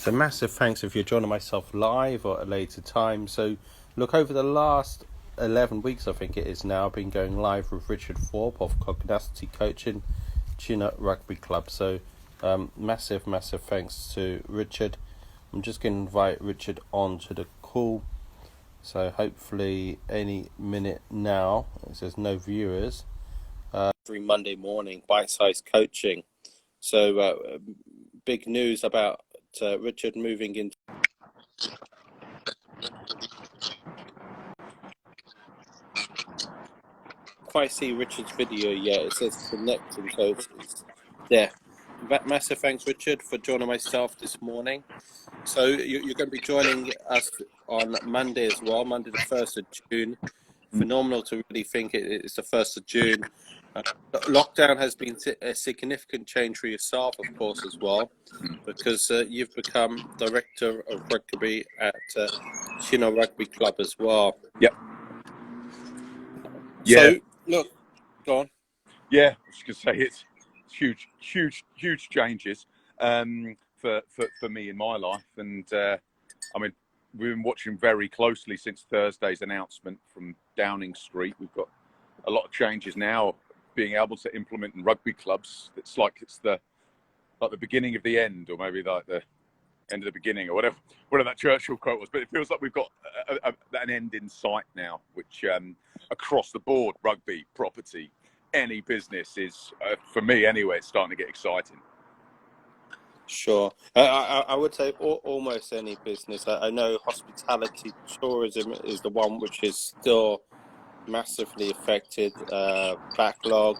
So massive thanks if you're joining myself live or at a later time. So look, over the last 11 weeks, I think it is now, I've been going live with Richard Thorpe of Cognacity Coaching, International Rugby Club. So massive thanks to Richard. I'm just going to invite Richard onto the call. So hopefully any minute now, it says no viewers. Every Monday morning, bite-sized coaching. So big news about Richard moving into. Quite see Richard's video yet. It says connecting, so it's there. Massive thanks, Richard, for joining myself this morning. So you're going to be joining us on Monday as well, Monday the 1st of June. Phenomenal to really think it's the 1st of June. Lockdown has been a significant change for yourself, of course, as well, because you've become director of rugby at International Rugby Club as well. Yep. So, look, go on. Yeah, I was going to say it's huge changes for me in my life, and I mean we've been watching very closely since Thursday's announcement from Downing Street. We've got a lot of changes now being able to implement in rugby clubs. It's the beginning of the end, or maybe like the end of the beginning, or whatever that Churchill quote was. But it feels like we've got an end in sight now, which across the board, rugby, property, any business is, for me anyway, it's starting to get exciting. Sure. I would say almost any business. I know hospitality, tourism is the one which is still massively affected. Backlog.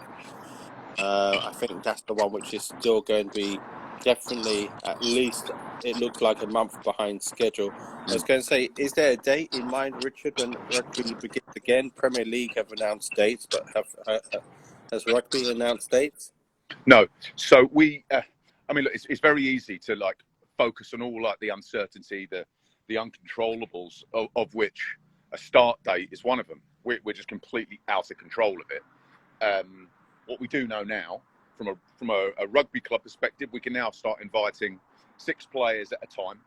I think that's the one which is still going to be definitely, at least it looks like, a month behind schedule. I was going to say, is there a date in mind, Richard, when rugby begins again? Premier League have announced dates, but has rugby announced dates? No. So I mean, look, it's very easy to focus on all the uncertainty, the uncontrollables, of which a start date is one of them. We're just completely out of control of it. What we do know now, from a rugby club perspective, we can now start inviting 6 players at a time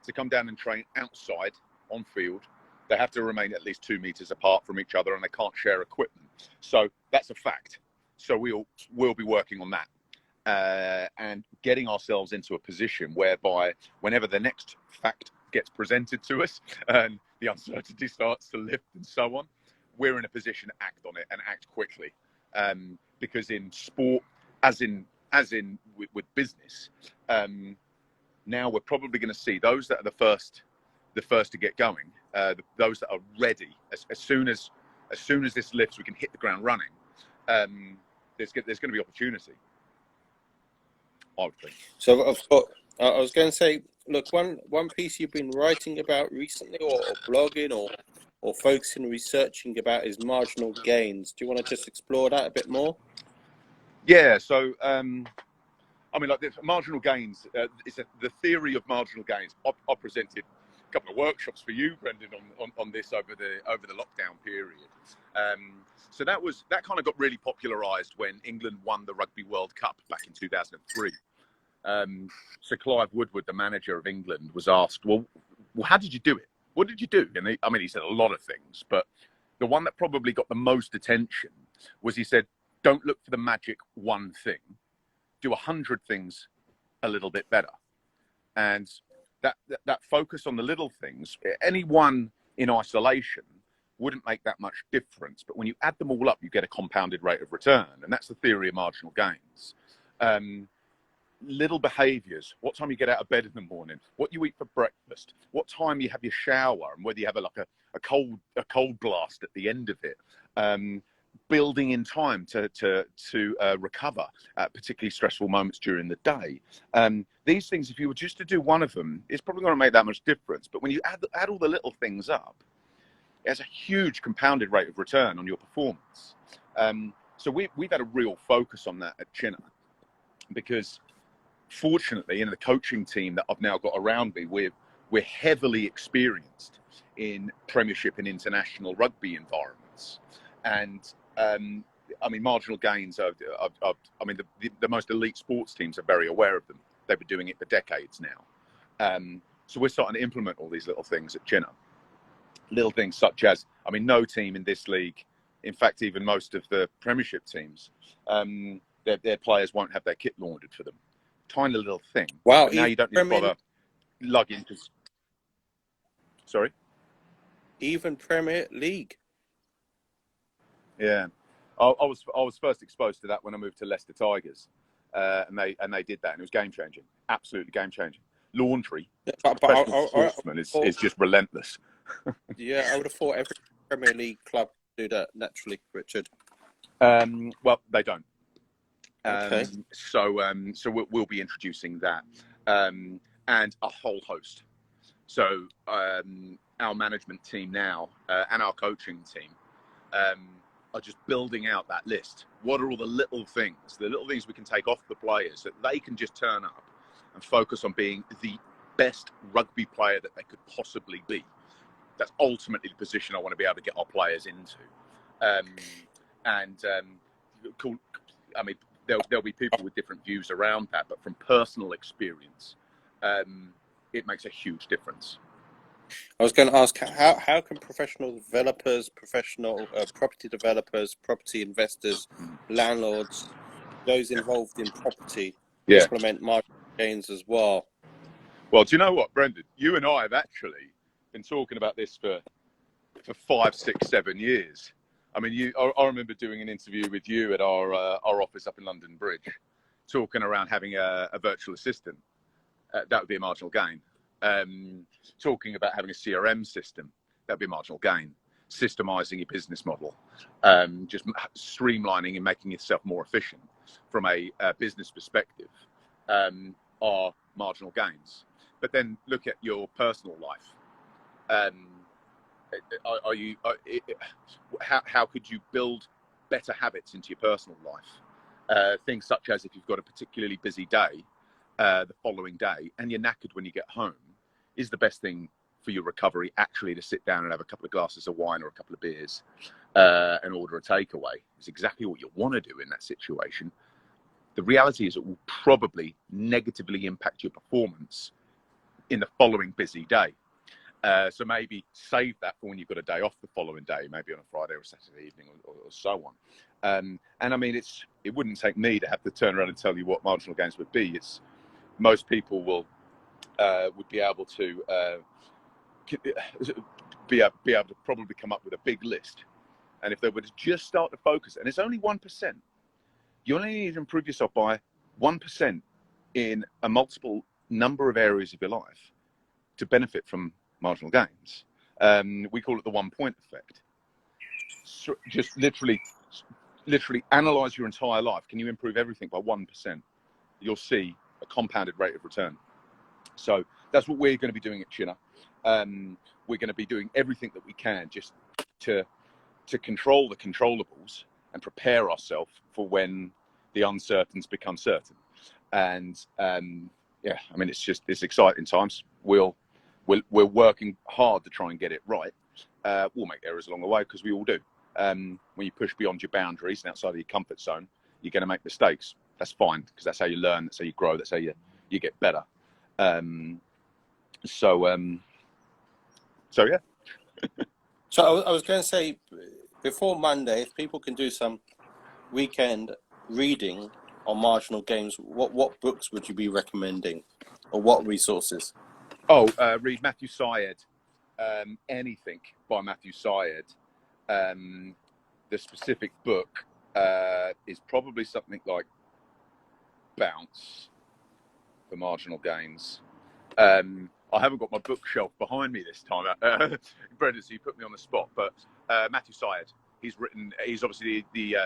to come down and train outside on field. They have to remain at least 2 meters apart from each other, and they can't share equipment. So that's a fact. So we'll be working on that. And getting ourselves into a position whereby whenever the next fact gets presented to us and the uncertainty starts to lift and so on, we're in a position to act on it and act quickly. Because in sport, as in with business, now we're probably going to see those that are the first to get going, those that are ready as soon as this lifts, we can hit the ground running. There's going to be opportunity. I would think. So I've got. I was going to say, look, one piece you've been writing about recently, or blogging, or focusing, researching about, is marginal gains. Do you want to just explore that a bit more? Yeah. So I mean, marginal gains. The theory of marginal gains. I presented a couple of workshops for you, Brendan, on this over the lockdown period. So that kind of got really popularised when England won the Rugby World Cup back in 2003. So Clive Woodward, the manager of England, was asked, well, how did you do it? What did you do? And he said a lot of things, but the one that probably got the most attention was, he said, don't look for the magic one thing. Do 100 things a little bit better. And that focus on the little things, any one in isolation wouldn't make that much difference. But when you add them all up, you get a compounded rate of return. And that's the theory of marginal gains. Little behaviours, what time you get out of bed in the morning, what you eat for breakfast, what time you have your shower, and whether you have a cold blast at the end of it. Building in time to recover at particularly stressful moments during the day. These things, if you were just to do one of them, it's probably going to make that much difference. But when you add all the little things up, it has a huge compounded rate of return on your performance. So we've had a real focus on that at Chinna, because fortunately, in the coaching team that I've now got around me, we're heavily experienced in Premiership and international rugby environments. And I mean, marginal gains are the most elite sports teams are very aware of them. They've been doing it for decades now. So we're starting to implement all these little things at Chinner. Little things such as, I mean, no team in this league, in fact, even most of the Premiership teams, their players won't have their kit laundered for them. Tiny little thing. Wow. But now you don't need to bother lugging. Sorry? Even Premier League. Yeah. I was first exposed to that when I moved to Leicester Tigers. And they did that, and it was game-changing. Absolutely game-changing. Laundry, professional sportsman, is just relentless. Yeah, I would have thought every Premier League club do that naturally, Richard. Well, they don't. Okay. So we'll be introducing that, and a whole host. So our management team now and our coaching team are just building out that list. What are all the little things we can take off the players that they can just turn up and focus on being the best rugby player that they could possibly be? That's ultimately the position I want to be able to get our players into. Cool. I mean, there'll be people with different views around that, but from personal experience, it makes a huge difference. I was going to ask, how can professional developers, professional property developers, property investors, landlords, those involved in property, implement marginal gains as well? Well, do you know what, Brendan? You and I have actually been talking about this for 5, 6, 7 years. I mean, I remember doing an interview with you at our office up in London Bridge, talking around having a virtual assistant. That would be a marginal gain. Talking about having a CRM system, that would be a marginal gain. Systemizing your business model, just streamlining and making yourself more efficient from a business perspective are marginal gains. But then look at your personal life. How could you build better habits into your personal life? Things such as, if you've got a particularly busy day the following day and you're knackered when you get home, is the best thing for your recovery actually to sit down and have a couple of glasses of wine or a couple of beers and order a takeaway? It's exactly what you want to do in that situation. The reality is it will probably negatively impact your performance in the following busy day. So maybe save that for when you've got a day off the following day, maybe on a Friday or a Saturday evening or so on. And I mean, it wouldn't take me to have to turn around and tell you what marginal gains would be. It's most people would be able to be able to probably come up with a big list. And if they were to just start to focus, and it's only 1%, you only need to improve yourself by 1% in a multiple number of areas of your life to benefit from marginal gains. We call it the 1 point effect. So just literally analyze your entire life. Can you improve everything by 1%? You'll see a compounded rate of return. So that's what we're going to be doing at Chinner. We're going to be doing everything that we can just to control the controllables and prepare ourselves for when the uncertains become certain. And yeah, I mean, it's exciting times. We're working hard to try and get it right. We'll make errors along the way, because we all do. When you push beyond your boundaries and outside of your comfort zone, you're going to make mistakes. That's fine, because that's how you learn, that's how you grow, that's how you get better. So yeah. So I was going to say, before Monday, if people can do some weekend reading on marginal gains, what books would you be recommending, or what resources? Read Matthew Syed. Anything by Matthew Syed. The specific book is probably something like Bounce for marginal gains. I haven't got my bookshelf behind me this time, Brendan, so you put me on the spot. But Matthew Syed, he's obviously the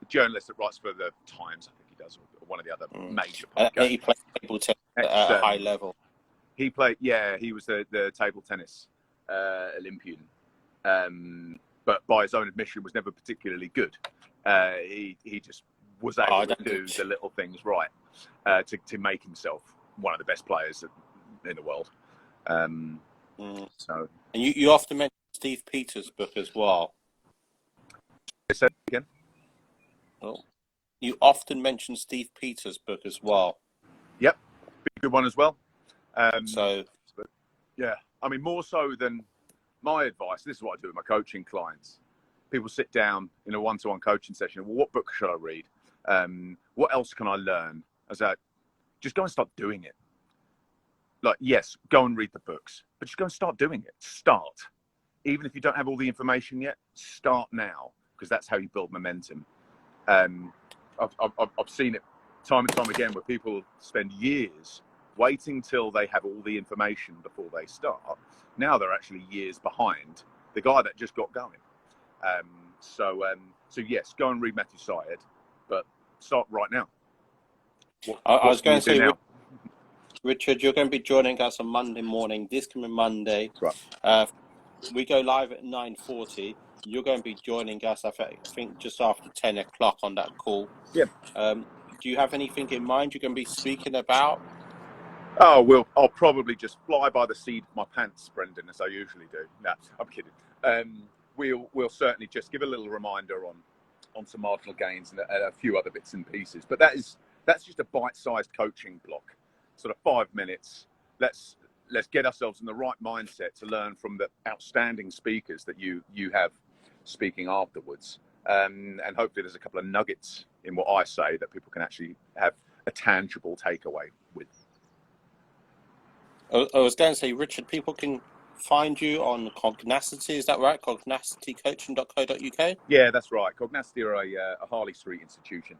journalist that writes for the Times, I think he does, or one of the other major podcasts. He plays table tennis at a high level. He was the table tennis Olympian, but by his own admission was never particularly good. He just was able to do the little things right to make himself one of the best players in the world. So, and you often mention Steve Peters' book as well. Say it again. Oh, you often mention Steve Peters' book as well. Yep, good one as well. So, But yeah, I mean, more so than my advice, this is what I do with my coaching clients. People sit down in a one-to-one coaching session. Well, what book should I read? What else can I learn? I was like, just go and start doing it. Like, yes, go and read the books, but just go and start doing it. Start. Even if you don't have all the information yet, start now, because that's how you build momentum. I've seen it time and time again where people spend years waiting till they have all the information before they start. Now they're actually years behind the guy that just got going. So yes, go and read Matthew Syed, but start right now. I was going to say, now? Richard, you're going to be joining us on Monday morning, this coming Monday. Right. We go live at 9:40. You're going to be joining us, I think, just after 10 o'clock on that call. Yeah. Do you have anything in mind you're going to be speaking about? Oh, well, I'll probably just fly by the seat of my pants, Brendan, as I usually do. No, I'm kidding. We'll certainly just give a little reminder on some marginal gains and a few other bits and pieces. But that's just a bite-sized coaching block, sort of 5 minutes. Let's get ourselves in the right mindset to learn from the outstanding speakers that you have speaking afterwards. And hopefully there's a couple of nuggets in what I say that people can actually have a tangible takeaway with. I was going to say, Richard, people can find you on Cognacity, is that right? Cognacitycoaching.co.uk? Yeah, that's right. Cognacity are a Harley Street institution,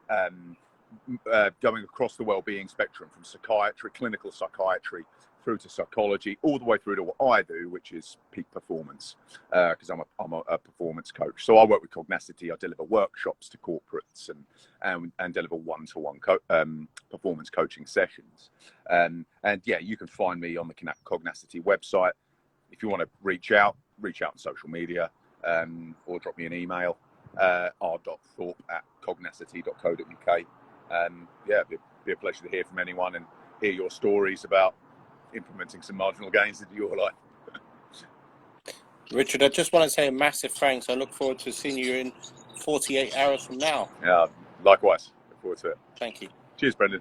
going across the wellbeing spectrum from psychiatry, clinical psychiatry, through to psychology, all the way through to what I do, which is peak performance, because I'm a performance coach. So I work with Cognacity. I deliver workshops to corporates and deliver one-to-one performance coaching sessions. And yeah, you can find me on the Cognacity website. If you want to reach out on social media, or drop me an email, r.thorpe@cognacity.co.uk. Yeah, it'd be a pleasure to hear from anyone and hear your stories about implementing some marginal gains into your life. Richard, I just want to say a massive thanks. I look forward to seeing you in 48 hours from now. Yeah, likewise. Look forward to it. Thank you. Cheers, Brendan.